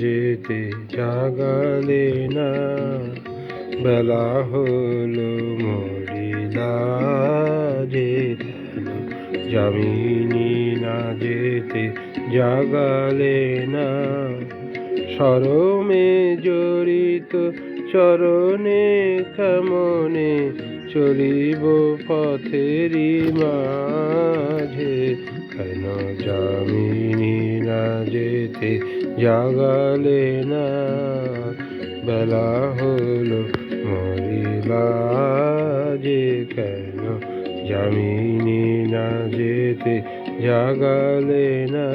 যেতে জাগালে না, বেলা হলো মরিলা যে কেন যামিনী না যেতে জাগালে না। শরমে জড়িত চরণে কেমনে চলিব পথেরি মাঝে, কেন যামিনী না যেতে জাগালে না, বেলা হলো মরিলা যে কেন যামিনী না যেতে জাগালে না।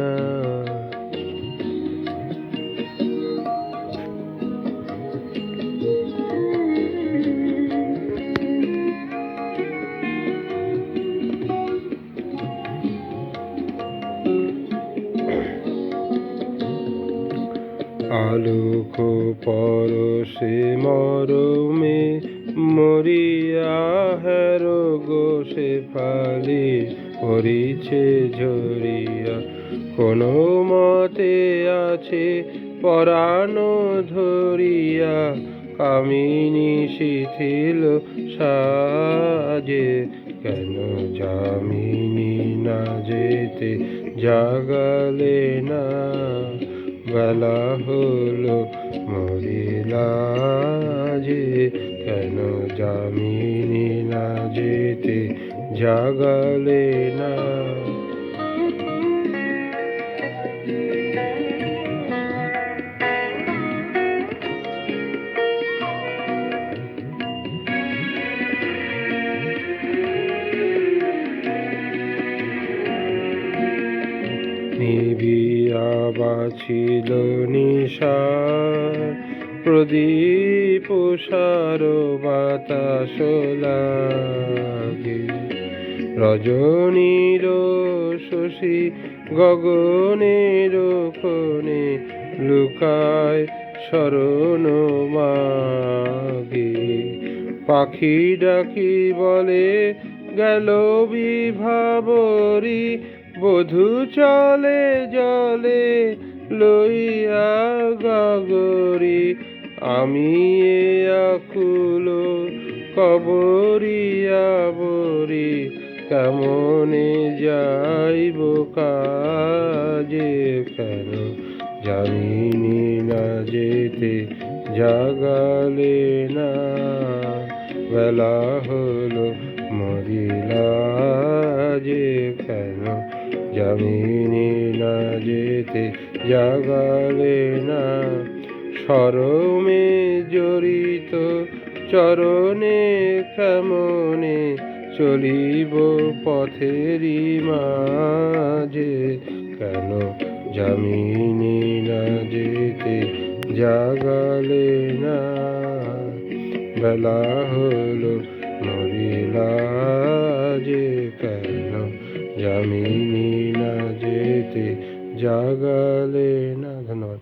আলোক পরশে মরমে মরিয়া হেরো গোসে ফালি পড়িছে ঝরিয়া, কোনো মতে আছে পরানো ধরিয়া, কামিনী শিথিল সাজে, কেন যামিনী না যেতে জাগালে না, বেলা হলো মরিলা যে কেন যামিনী না যেতে জাগালে না। নিবিয়া বাছিল নিশা প্রদীপ সারো বাতাস লাগে, রজনীর শশী গগনের কোণে লুকায় শরণ মাগে, পাখি ডাকি বলে গেল বিভাবরী, বধূ চলে জলে লইয়া গাগরি, আমি এ আকুল কবরিয়া বরি, কেমনে যাইব কাজে, কেন যামিনী না যেতে জাগালে না, বেলা হলো মরিলা যে কেন যামিনী না যেতে জাগালে না। শরমে জড়িত চরণে কেমনে চলিব পথেরি মাঝে, কেন যামিনী না যেতে জাগালে না, বেলা হলো মরিলা যে কেন যামিনী না যেতে জাগালে না। ধন্যবাদ।